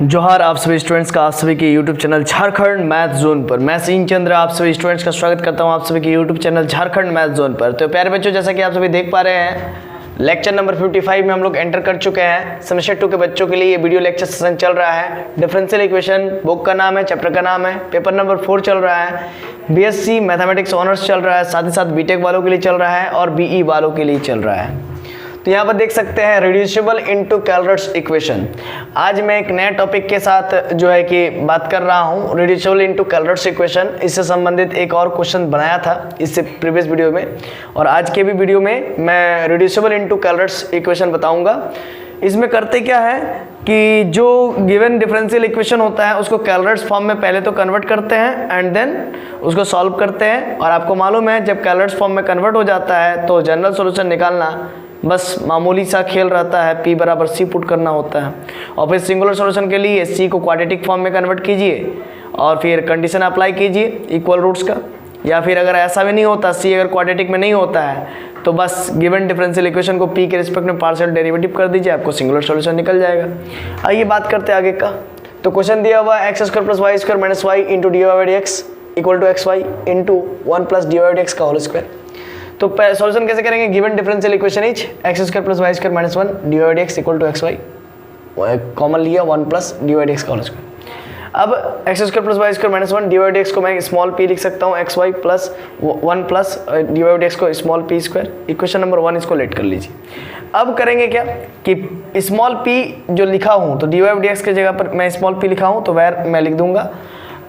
जोहार आप सभी स्टूडेंट्स का आप सभी के YouTube channel Jharkhand math zone पर। मैं सिंह चंद्र आप सभी स्टूडेंट्स का स्वागत करता हूं आप सभी के YouTube channel Jharkhand math zone पर। तो प्यारे बच्चों, जैसा कि आप सभी देख पा रहे हैं, लेक्चर नंबर 55 में हम लोग एंटर कर चुके हैं। सेमेस्टर 2 के बच्चों के लिए ये वीडियो लेक्चर सेशन चल रहा है। डिफरेंशियल इक्वेशन बुक का नाम है, चैप्टर का नाम है, पेपर नंबर 4 चल रहा है। BSc मैथमेटिक्स ऑनर्स चल रहा है, साथ ही साथ बीटेक वालों के लिए चल रहा है और BE वालों के लिए चल रहा है। तो यहाँ पर देख सकते हैं रिड्यूसिबल इनटू कैलकुलस इक्वेशन। आज मैं एक नए टॉपिक के साथ जो है कि बात कर रहा हूँ, रिड्यूसिबल इनटू कैलकुलस इक्वेशन। इससे संबंधित एक और क्वेश्चन बनाया था इससे प्रीवियस वीडियो में, और आज के भी वीडियो में मैं रिड्यूसिबल इनटू कैलकुलस इक्वेशन बताऊंगा। इसमें करते क्या है कि जो गिवन डिफरेंशियल इक्वेशन होता है उसको कैलकुलस फॉर्म में पहले तो कन्वर्ट करते हैं एंड देन उसको सॉल्व करते हैं। और आपको मालूम है जब कैलकुलस फॉर्म में कन्वर्ट हो जाता है तो जनरल सॉल्यूशन निकालना बस मामूली सा खेल रहता है, P बराबर C पुट करना होता है। और फिर सिंगुलर सॉल्यूशन के लिए C को क्वाड्रेटिक फॉर्म में कन्वर्ट कीजिए और फिर कंडीशन अप्लाई कीजिए इक्वल रूट्स का। या फिर अगर ऐसा भी नहीं होता, C अगर क्वाड्रेटिक में नहीं होता है तो बस गिवन डिफरेंशियल इक्वेशन को P के रिस्पेक्ट में पार्शियल डेरिवेटिव कर दीजिए, आपको सिंगुलर सॉल्यूशन निकल जाएगा। आइए बात करते हैं आगे का। तो क्वेश्चन दिया हुआ है x² + y² - y into dy/dx equal to xy into 1 + dy/dx का होल स्क्वायर। तो सॉल्यूशन कैसे करेंगे? Given differential equation is x² + y² - 1 dy/dx equal to xy, common लिया 1 + dy/dx का होल स्क्वायर। अब x² + y² - 1 dy/dx को मैं स्मॉल p लिख सकता हूँ, xy + 1 + dy/dx को स्मॉल p²। इक्वेशन नंबर 1 इसको लेट कर लीजिए। अब करेंगे क्या कि स्मॉल p जो लिखा हूँ तो dy/dx की जगह पर मैं स्मॉल p लिखा हूँ तो वेर मैं लिख दूंगा।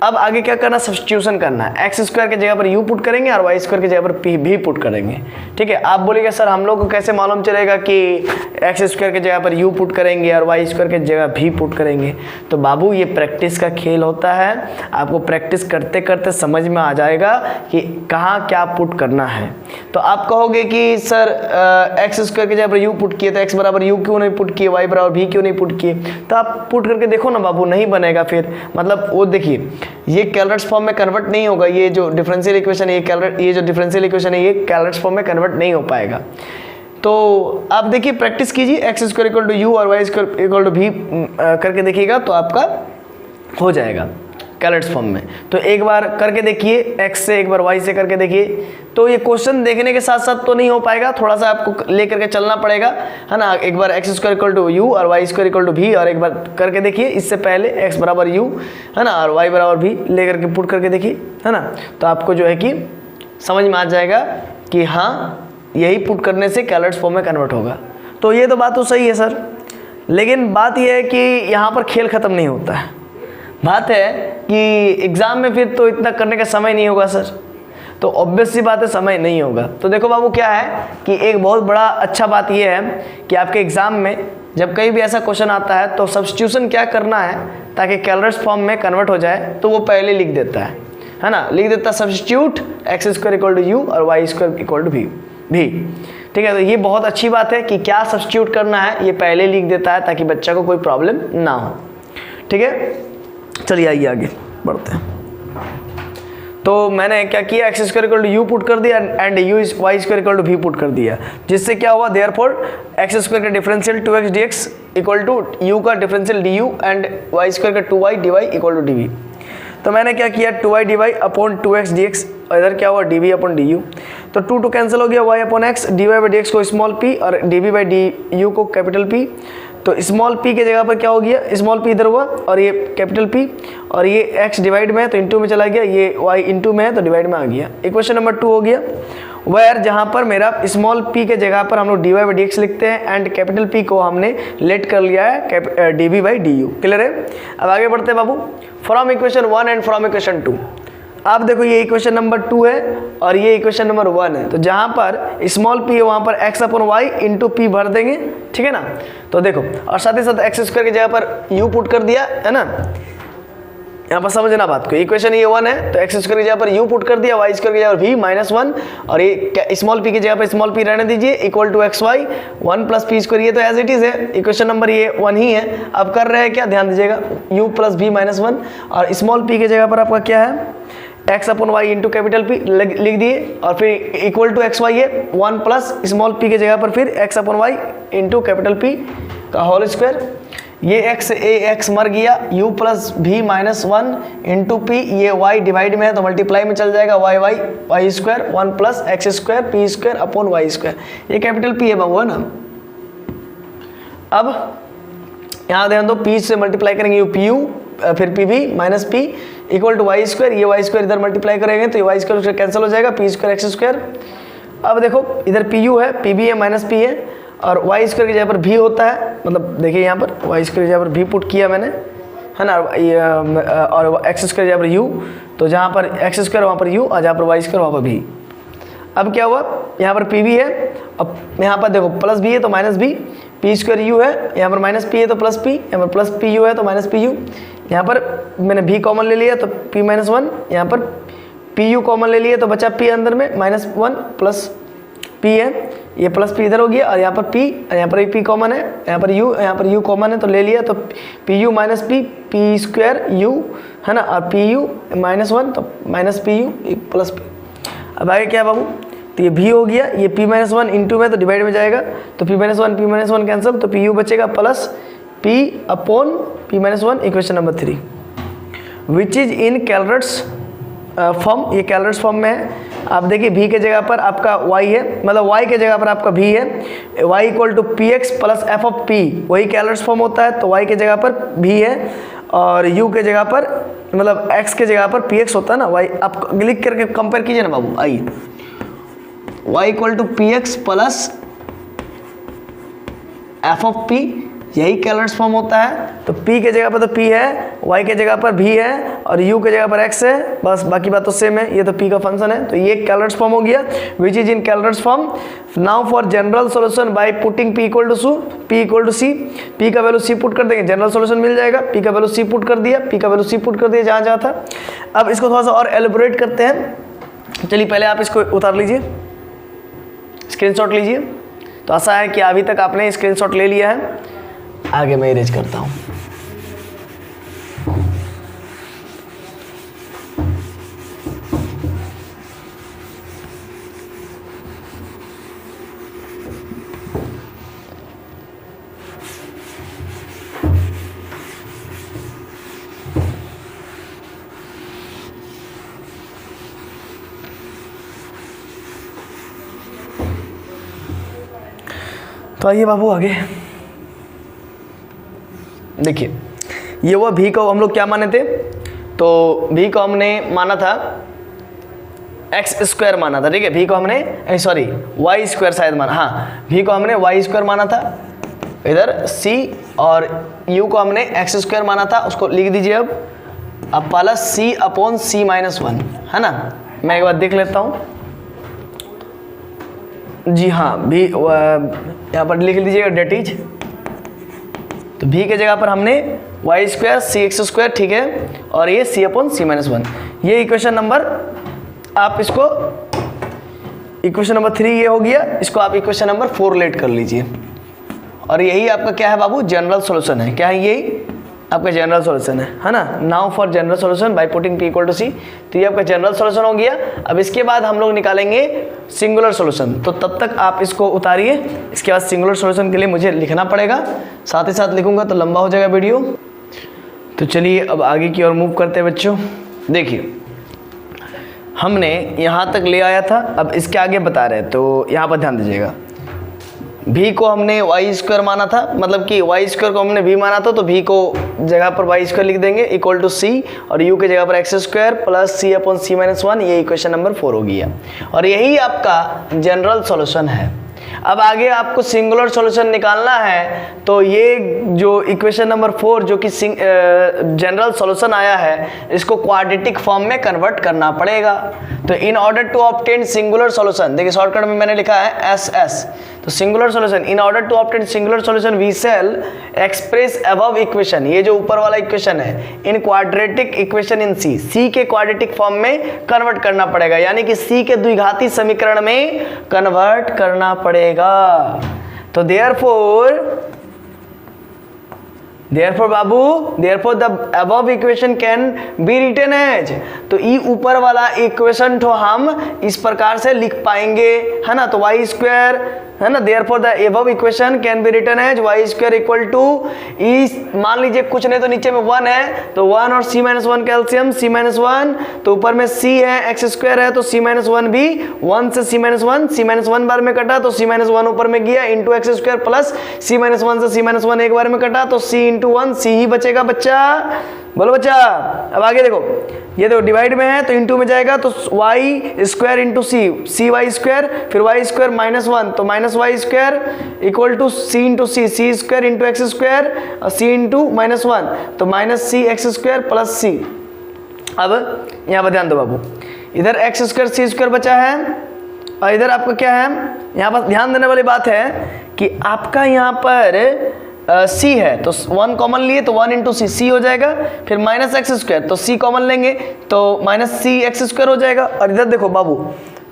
अब आगे क्या करना, सब्स्टिट्यूशन करना है। x² की जगह पर u पुट करेंगे और y² की जगह पर p भी पुट करेंगे। ठीक है, आप बोलेंगे सर हम लोग को कैसे मालूम चलेगा कि x² की जगह पर u पुट करेंगे और y² की जगह भी पुट करेंगे? तो बाबू ये प्रैक्टिस का खेल होता है, आपको प्रैक्टिस करते करते समझ में आ जाएगा कि कहाँ क्या पुट करना है। तो आप कहोगे कि सर x² की जगह पर u पुट किए तो x बराबर u क्यों नहीं पुट किए, y बराबर v क्यों नहीं पुट किए? तो आप पुट करके देखो ना बाबू, नहीं बनेगा फिर। मतलब वो देखिए ये कैलकुलस फॉर्म में कन्वर्ट नहीं होगा। ये जो डिफरेंशियल इक्वेशन है ये जो डिफरेंशियल इक्वेशन है ये कैलकुलस फॉर्म में कन्वर्ट नहीं हो पाएगा। तो आप देखिए प्रैक्टिस कीजिए, x² = u और y² = v करके देखिएगा तो आपका हो जाएगा कैलकुलस फॉर्म में। तो एक बार करके देखिए x से, एक बार y से करके देखिए। तो ये क्वेश्चन देखने के साथ साथ तो नहीं हो पाएगा, थोड़ा सा आपको लेकर के चलना पड़ेगा, है ना। एक बार x² = u और y² = v और एक बार करके देखिए। इससे पहले x बराबर u, है ना, और y बराबर v लेकर के पुट करके देखिए, है ना। तो आपको जो है कि समझ में आ जाएगा कि हाँ यही पुट करने से कैलकुलस फॉर्म में कन्वर्ट होगा। तो ये तो बात तो सही है सर, लेकिन बात यह है कि यहाँ पर खेल ख़त्म नहीं होता है। बात है कि एग्ज़ाम में फिर तो इतना करने का समय नहीं होगा सर, तो ऑब्वियस सी बात है समय नहीं होगा। तो देखो बाबू क्या है कि एक बहुत बड़ा अच्छा बात यह है कि आपके एग्ज़ाम में जब कहीं भी ऐसा क्वेश्चन आता है तो सब्स्टिट्यूशन क्या करना है ताकि कैलकुलस फॉर्म में कन्वर्ट हो जाए, तो वो पहले लिख देता है ना, लिख देता सब्स्टिट्यूट x² = u और y² = v। ठीक है, तो ये बहुत अच्छी बात है कि क्या सब्स्टिट्यूट करना है ये पहले लिख देता है ताकि बच्चा को कोई प्रॉब्लम ना हो। ठीक है, चलिए आइए आगे बढ़ते हैं। तो मैंने क्या किया, x² = u पुट कर दिया एंड y² = v पुट कर दिया, जिससे क्या हुआ, देयरफॉर x² का differential 2x dx equal to u का डिफरेंशियल du एंड y² का 2y dy equal to dv। तो मैंने क्या किया, 2y dy upon 2x dx, और इधर क्या हुआ dv अपॉन du। तो 2 2 कैंसिल हो गया, y अपॉन x, dy/dx को स्मॉल p और dv/du को कैपिटल P। तो स्मॉल p के जगह पर क्या हो गया, स्मॉल p इधर हुआ और ये कैपिटल P, और ये x डिवाइड में है तो इंटू में चला गया, ये y इंटू में है तो डिवाइड में आ गया। इक्वेशन नंबर 2 हो गया, वेयर जहाँ पर मेरा स्मॉल p के जगह पर हम लोग dy/dx लिखते हैं एंड कैपिटल P को हमने लेट कर लिया है dv/du। क्लियर है? अब आगे बढ़ते हैं बाबू, from equation 1 and from equation 2। आप देखो ये इक्वेशन नंबर 2 है और ये इक्वेशन नंबर 1 है। तो जहाँ पर स्मॉल p है वहाँ पर x upon y into p भर देंगे, ठीक है ना। तो देखो, और साथ ही साथ x² की जगह पर u पुट कर दिया, है ना। यहाँ पर समझना बात को, इक्वेशन ये 1 है तो x² की जगह पर u पुट कर दिया, y² की जगह पर v -1 और ये स्मॉल p की जगह पर स्मॉल p रहने दीजिए इक्वल टू xy 1 + p²। ये तो एज इट इज है, इक्वेशन नंबर ये 1 ही है। अब कर रहे हैं क्या, ध्यान दीजिएगा, u + v -1 और स्मॉल p की जगह पर आपका क्या है, x upon y into capital P लिख दिए और फिर इक्वल टू xy है 1 प्लस स्मॉल p की जगह पर फिर x upon y into capital P का होल स्क्वायर ये x x मर गया, u प्लस भी माइनस 1 इंटू पी, ये y डिवाइड में है तो मल्टीप्लाई में चल जाएगा, y square 1 plus x square p square upon y square, ये कैपिटल P है बाबू, है ना। अब यहाँ ध्यान दो, P से मल्टीप्लाई करेंगे पी यू, फिर पी भी minus p equal to y square, ये वाई स्क्वायर इधर मल्टीप्लाई करेंगे तो ये वाई स्क्वायर कैंसिल हो जाएगा, पी स्क्वायर एक्स स्क्वायर। अब देखो इधर पी यू है, पी भी है माइनस पी है, और वाई स्क्वायर की जगह पर भी होता है, मतलब देखिए यहाँ पर वाई स्क्वायर की जगह पर भी पुट किया मैंने, है ना, और एक्स स्क्वायर की जगह पर यू, तो जहाँ पर एक्स स्क्वायर वहाँ पर यू और जहाँ पर वाई स्क्वायर वहाँ पर भी। अब क्या हुआ, यहाँ पर पी भी है, अब यहाँ पर देखो प्लस भी है तो माइनस भी, पी स्क्वायर यू है, यहाँ पर माइनस पी है तो प्लस पी, यहाँ पर प्लस पी यू है तो माइनस पी यू, यहाँ पर मैंने भी कॉमन ले लिया तो पी माइनस 1, यहाँ पर पी यू कॉमन ले लिया तो बचा पी अंदर में माइनस 1 प्लस पी है, ये प्लस पी इधर हो गया, और यहाँ पर पी, यहाँ पर पी कॉमन है, यहाँ पर यू कॉमन है तो ले लिया, तो P U minus P square you, है ना, और पी यू माइनस 1 तो minus P U plus P. अब आगे क्या बाबू, तो ये भी हो गया, ये p माइनस 1 इंटू में तो डिवाइड में जाएगा, तो p माइनस 1 कैंसिल, तो पी यू बचेगा plus p upon p minus 1, equation number 3, which is in calculus form, ये कैलकुलस फॉर्म में है। आप देखिए v के जगह पर आपका y है, मतलब y के जगह पर आपका v है, y equal to p x plus f of p, वही कैलकुलस फॉर्म होता है, तो y के जगह पर v है और u के जगह पर, मतलब x के जगह पर px होता है ना, y आप लिख करके कंपेयर कीजिए ना बाबू, आइए y equal to p x plus f of p, यही कैलकुलस फॉर्म होता है, तो p के जगह पर तो p है, y के जगह पर v है और u के जगह पर x है, बस बाकी बात तो सेम है, ये तो p का फंक्शन है, तो ये कैलकुलस फॉर्म हो गया, which is in calculus form. Now for general solution by putting p equal to c, p का वैल्यू c पुट कर देंगे, जनरल सॉल्यूशन मिल जाएगा, p का वैल्यू c पुट कर दिया, जहाँ जहाँ था। अब इसको थोड़ा सा और एलिब्रेट करते हैं, चलिए पहले आप इसको उतार लीजिए, स्क्रीनशॉट लीजिए, तो ऐसा है कि अभी तक आपने स्क्रीनशॉट ले लिया है, आगे मैं इरेज करता हूँ। तो आइए बाबू आगे देखिए, ये वो भी को हम लोग क्या माने थे, तो भी को हमने माना था एक्स स्क्वायर माना था, ठीक है, भी को हमने सॉरी वाई स्क्वायर शायद माना, हाँ भी को हमने वाई स्क्वायर माना था इधर c, और u को हमने एक्स स्क्वायर माना था, उसको लिख दीजिए अब plus c upon c minus 1, है ना। मैं एक बार देख लेता हूँ जी, हाँ भी यहाँ पर लिख लीजिएगा डेट इज, तो v के जगह पर हमने वाई स्क्वायर सी एक्स स्क्वायर, ठीक है, और ये c अपॉन c माइनस 1, ये इक्वेशन नंबर, आप इसको इक्वेशन नंबर 3 ये हो गया, इसको आप इक्वेशन नंबर 4 लेट कर लीजिए, और यही आपका क्या है बाबू, जनरल सॉल्यूशन है, क्या है, यही आपका जनरल सॉल्यूशन है ना। Now for general solution by putting p equal to c, तो ये आपका जनरल सॉल्यूशन हो गया। अब इसके बाद हम लोग निकालेंगे सिंगुलर सॉल्यूशन, तो तब तक आप इसको उतारिए, इसके बाद सिंगुलर सॉल्यूशन के लिए मुझे लिखना पड़ेगा, साथ ही साथ लिखूंगा तो लंबा हो जाएगा वीडियो। तो चलिए अब आगे की ओर मूव करते हैं बच्चों। देखिए हमने यहाँ तक ले आया था, अब इसके आगे बता रहे हैं, तो यहाँ पर ध्यान दीजिएगा, v को हमने वाई स्क्वायर माना था, मतलब कि वाई स्क्वायर को हमने v माना था, तो v को जगह पर वाई स्क्वायर लिख देंगे इक्वल टू c, और u के जगह पर x square plus c upon c minus 1, ये इक्वेशन नंबर 4 हो गया, और यही आपका जनरल सॉल्यूशन है। अब आगे आपको सिंगुलर सॉल्यूशन निकालना है, तो ये जो इक्वेशन नंबर 4 जो कि जनरल सॉल्यूशन आया है, इसको क्वाड्रेटिक फॉर्म में कन्वर्ट करना पड़ेगा। तो in order to obtain singular solution, देखिए शॉर्टकट में मैंने लिखा है एस, तो singular solution, in order to obtain singular solution we shall express above equation, ये जो ऊपर वाला इक्वेशन है, इन क्वाड्रेटिक इक्वेशन इन सी के क्वाड्रेटिक फॉर्म में कन्वर्ट करना पड़ेगा, यानी कि सी के द्विघाती समीकरण में कन्वर्ट करना पड़ेगा। तो therefore Therefore Babu, therefore the above equation can be written as, तो ई ऊपर वाला इक्वेशन तो हम इस प्रकार से लिख पाएंगे, है ना, तो वाई स्क्वायर, है ना, therefore the above equation can be written as y square equal to ई, मान लीजिए कुछ नहीं तो नीचे में 1 है, तो 1 और c minus 1 calcium c minus 1, तो ऊपर में c है, x स्क्वायर है, तो c माइनस 1 भी 1 से c माइनस 1, c माइनस 1 बार में कटा तो c माइनस 1 ऊपर में गया into x square plus c minus 1 से c माइनस 1 एक बार में कटा तो c इंटू 1 c ही बचेगा बच्चा। बोलो बच्चा, अब आगे देखो, ये देखो डिवाइड में है तो इंटू में जाएगा तो y square into c y square, फिर y स्क्वायर माइनस 1 तो minus y square equal to c into c square into x square और सी इंटू माइनस 1 तो minus c x square plus c. अब यहाँ पर ध्यान दो बाबू, इधर एक्स स्क्वायर सी स्क्वायर बचा है और इधर आपका क्या है, यहाँ पर ध्यान देने वाली बात है कि आपका यहाँ पर सी है तो 1 कॉमन लिए तो 1 इंटू सी हो जाएगा, फिर माइनस एक्स स्क्वायर तो सी कॉमन लेंगे तो माइनस सी एक्स स्क्वायर हो जाएगा, और इधर देखो बाबू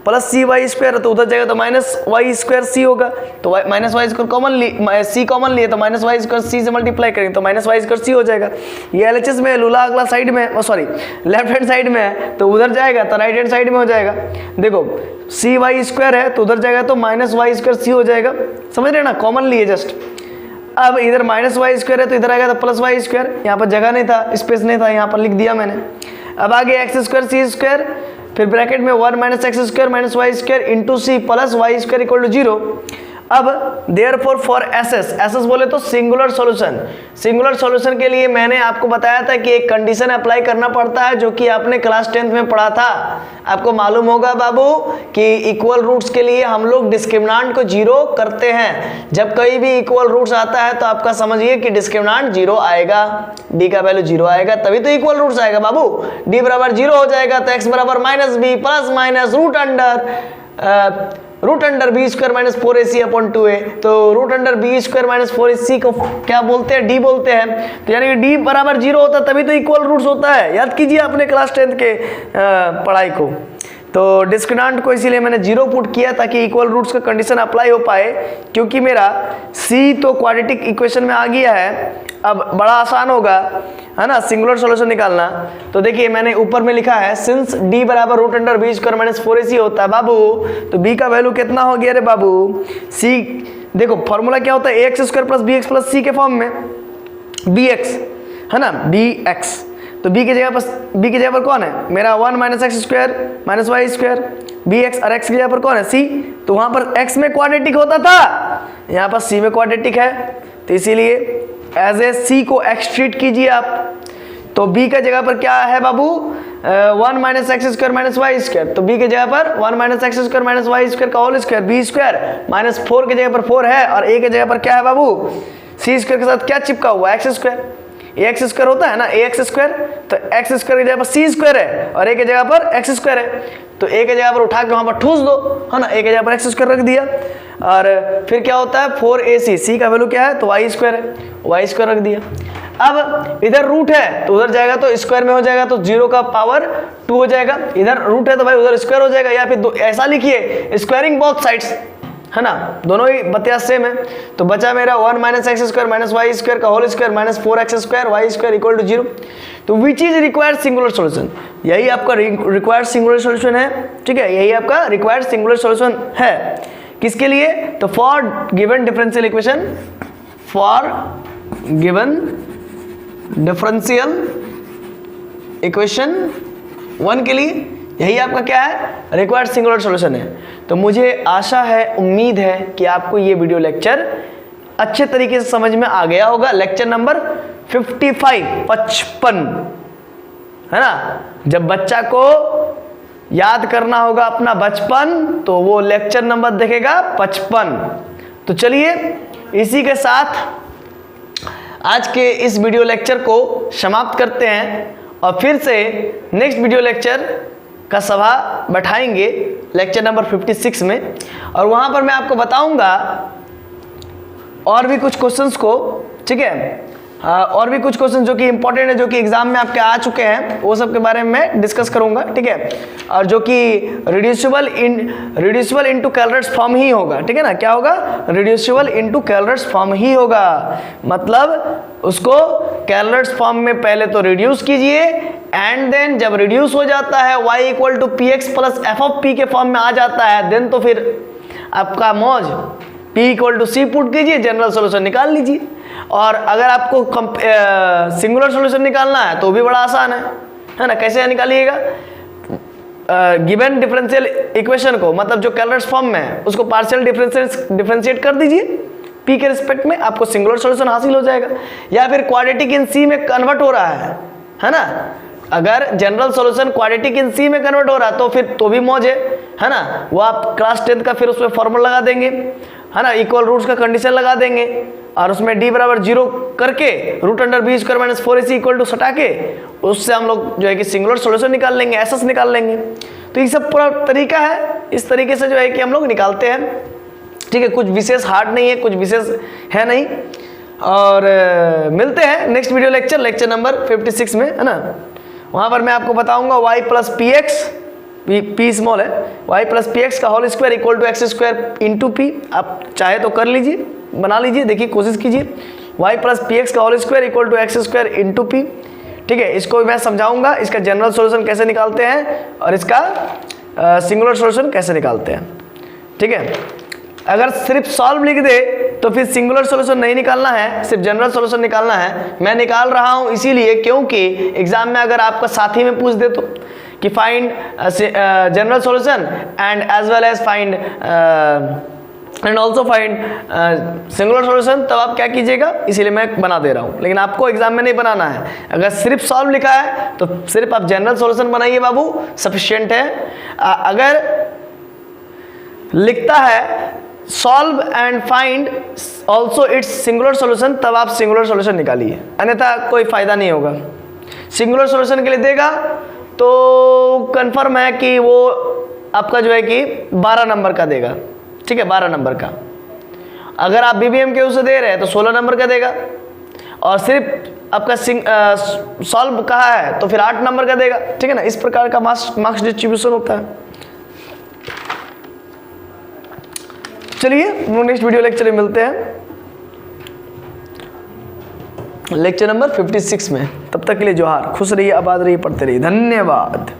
प्लस सी वाई स्क्वायर तो उधर जाएगा तो माइनस वाई स्क्वायर सी होगा, तो माइनस वाई स्क्वायर कॉमन लिए, सी कॉमन लिए तो माइनस वाई स्क्वायर सी से मल्टीप्लाई करेंगे तो माइनस वाई स्क्वायर सी हो जाएगा। ये एलएचएस में लूला अगला साइड में, सॉरी लेफ्ट हैंड साइड में है तो उधर जाएगा तो राइट हैंड साइड में हो जाएगा। देखो सी वाई स्क्वायर है तो उधर जाएगा तो माइनस वाई स्क्वायर सी हो जाएगा, समझ रहे ना, कॉमन लिए जस्ट। अब इधर माइनस वाई स्क्वायर है तो इधर आएगा तो प्लस वाई स्क्वायर, यहाँ पर जगह नहीं था, स्पेस नहीं था, यहाँ पर लिख दिया मैंने। अब आगे एक्स स्क्वायर सी स्क्वायर, फिर ब्रैकेट में 1 minus x square minus y square into c plus y square equal to 0। अब देयरफॉर फॉर एस बोले तो सिंगुलर सॉल्यूशन, सिंगुलर सॉल्यूशन के लिए मैंने आपको बताया था कि एक कंडीशन अप्लाई करना पड़ता है जो कि आपने क्लास 10th में पढ़ा था। आपको मालूम होगा बाबू कि इक्वल रूट्स के लिए हम लोग डिस्क्रिमिनेंट को 0 करते हैं। जब कहीं भी इक्वल रूट्स आता है तो आपका समझिए कि डिस्क्रिमिनेंट 0 आएगा, डी का वैल्यू 0 आएगा तभी तो इक्वल रूट्स आएगा बाबू। डी बराबर 0 हो जाएगा तो एक्स बराबर minus b plus minus root under b square minus 4ac upon 2a, तो root under b square minus 4ac को क्या बोलते हैं, डी बोलते हैं। तो यानी कि डी बराबर 0 होता है तभी तो इक्वल रूट्स होता है, याद कीजिए अपने क्लास 10th के पढ़ाई को। तो डिस्क्रिमिनेंट को इसीलिए मैंने 0 पुट किया ताकि इक्वल रूट्स का कंडीशन अप्लाई हो पाए, क्योंकि मेरा सी तो क्वाड्रेटिक इक्वेशन में आ गया है। अब बड़ा आसान होगा, है ना, सिंगुलर सॉल्यूशन निकालना। तो देखिए मैंने ऊपर में लिखा है सिंस डी बराबर root under b square minus 4ac होता है बाबू, तो बी का वैल्यू कितना हो गया रे बाबू, सी देखो फॉर्मूला क्या होता है, a x square plus b x plus c के फॉर्म में, बी एक्स है ना, बी एक्स, तो बी की जगह पर कौन है मेरा 1 minus x square minus y square, b x, और एक्स की जगह पर कौन है सी, तो वहां पर एक्स में क्वाड्रेटिक होता था, यहाँ पर सी में क्वाड्रेटिक है, तो इसीलिए एज ए सी को एक्स ट्रीट कीजिए आप। तो बी का जगह पर क्या है बाबू, 1 minus x square minus y square, तो बी के जगह पर 1 minus x square minus y square का whole square, b square minus 4 की जगह पर 4 है, और ए के जगह पर क्या है बाबू, सी स्क्वायर के साथ क्या चिपका हुआ है, एक्स स्क्वायर, ए एक्स स्क्वायर होता है ना, ए एक्स स्क्वायर, तो एक्स स्क्वायर की जगह पर सी स्क्वायर है और ए के जगह पर एक्स स्क्वायर है, तो ए के जगह पर उठा के वहां पर ठूस दो, है ना, ए के जगह पर एक्स स्क्वायर रख दिया, और फिर क्या होता है 4ac, सी का वैल्यू क्या है तो वाई स्क्वायर है, वाई स्क्वायर रख दिया। अब इधर रूट है तो उधर जाएगा तो स्क्वायर में हो जाएगा तो 0 का पावर 2 हो जाएगा, इधर रूट है तो भाई उधर स्क्वायर हो जाएगा, या फिर ऐसा लिखिए स्क्वायरिंग बोथ साइड्स, है ना, दोनों ही बतिया सेम है। तो बचा मेरा 1 minus x square minus y square का whole square minus 4x square y square equal to 0। तो which is required singular solution, यही आपका रिक्वायर्ड सिंगुलर सॉल्यूशन है, ठीक है, यही आपका रिक्वायर्ड सिंगुलर सॉल्यूशन है। किसके लिए, तो for given differential equation, for given differential equation 1 के लिए यही आपका क्या है, रिक्वायर्ड सिंगुलर सॉल्यूशन है। तो मुझे आशा है, उम्मीद है कि आपको ये वीडियो लेक्चर अच्छे तरीके से समझ में आ गया होगा। लेक्चर नंबर 55 है ना, जब बच्चा को याद करना होगा अपना बचपन तो वो लेक्चर नंबर देखेगा 55। तो चलिए इसी के साथ आज के इस वीडियो लेक्चर को समाप्त करते हैं और फिर से नेक्स्ट वीडियो लेक्चर का सभा बैठाएंगे लेक्चर नंबर 56 में, और वहां पर मैं आपको बताऊंगा और भी कुछ क्वेश्चंस को, ठीक है, और भी कुछ क्वेश्चन जो कि इंपॉर्टेंट है, जो कि एग्जाम में आपके आ चुके हैं, वो सब के बारे में मैं डिस्कस करूंगा, ठीक है। और जो कि रिड्यूसिबल इनटू कैलरेट्स फॉर्म ही होगा, ठीक है ना। क्या होगा? रिड्यूसिबल इनटू कैलरेट्स फॉर्म ही होगा, मतलब उसको कैलरेट्स फॉर्म में पहले तो रिड्यूस कीजिए, एंड देन जब रिड्यूस हो जाता है y equal to p x plus f of p के फॉर्म में आ जाता है, देन तो फिर आपका मौज p equal to c put कीजिए, जनरल सोल्यूशन निकाल लीजिए। और अगर आपको सिंगुलर सोल्यूशन निकालना है तो भी बड़ा आसान है ना। कैसे निकालिएगा? गिवन डिफरेंशियल इक्वेशन को, मतलब जो कैलरेट्स फॉर्म में है उसको पार्शियल डिफरेंशिएट कर दीजिए p के रिस्पेक्ट में, आपको सिंगुलर सोल्यूशन हासिल हो जाएगा। या फिर क्वाड्रेटिक इन c में कन्वर्ट हो रहा है ना। अगर जनरल सॉल्यूशन क्वाड्रेटिक इन सी में कन्वर्ट हो रहा है तो फिर तो भी मौज है ना। वो आप क्लास 10 का फिर उसमें फॉर्मूला लगा देंगे, है ना, इक्वल रूट्स का कंडीशन लगा देंगे, और उसमें d बराबर 0 करके root under b square minus 4ac equal to सटा के उससे हम लोग जो है कि सिंगुलर सॉल्यूशन निकाल लेंगे, एसएस निकाल लेंगे। तो ये सब पूरा तरीका है, इस तरीके से जो है कि हम लोग निकालते हैं, ठीक है। कुछ विशेष हार्ड नहीं है, कुछ विशेष है नहीं। और मिलते हैं नेक्स्ट वीडियो लेक्चर नंबर 56 में, है ना। वहाँ पर मैं आपको बताऊंगा y plus p x, p small है, y प्लस पी एक्स का whole square equal to x square into p. आप चाहे तो कर लीजिए, बना लीजिए, देखिए कोशिश कीजिए। y प्लस पी एक्स का whole square equal to x square into p, ठीक है। इसको मैं समझाऊंगा, इसका जनरल सॉल्यूशन कैसे निकालते हैं और इसका सिंगुलर सॉल्यूशन कैसे निकालते हैं, ठीक है। अगर सिर्फ सॉल्व लिख दे तो फिर सिंगुलर सॉल्यूशन नहीं निकालना है, सिर्फ जनरल सॉल्यूशन निकालना है। मैं निकाल रहा हूं इसीलिए क्योंकि एग्जाम में अगर आपका साथी में पूछ दे तो कि find general solution and as well as find and also find singular solution, तब आप क्या कीजिएगा, इसीलिए मैं बना दे रहा हूँ। लेकिन आपको एग्जाम में नहीं बनाना है। अगर सिर्फ सॉल्व लिखा है तो सिर्फ आप जनरल सॉल्यूशन बनाइए बाबू, सफिशिएंट है। अगर लिखता है solve and find also it's singular solution, तब आप सिंगुलर सॉल्यूशन निकालिए, अन्यथा कोई फायदा नहीं होगा। सिंगुलर सॉल्यूशन के लिए देगा तो कंफर्म है कि वो आपका जो है कि 12 नंबर का देगा, ठीक है, 12 नंबर का। अगर आप बीबीएम के उसे दे रहे हैं तो 16 नंबर का देगा, और सिर्फ आपका सॉल्व कहा है तो फिर 8 नंबर का देगा, ठीक है ना। इस प्रकार का मार्क्स डिस्ट्रीब्यूशन होता है। चलिए नेक्स्ट वीडियो लेक्चर में मिलते हैं, लेक्चर नंबर 56 में। तब तक के लिए जोहार, खुश रहिए, आबाद रहिए, पढ़ते रहिए, धन्यवाद।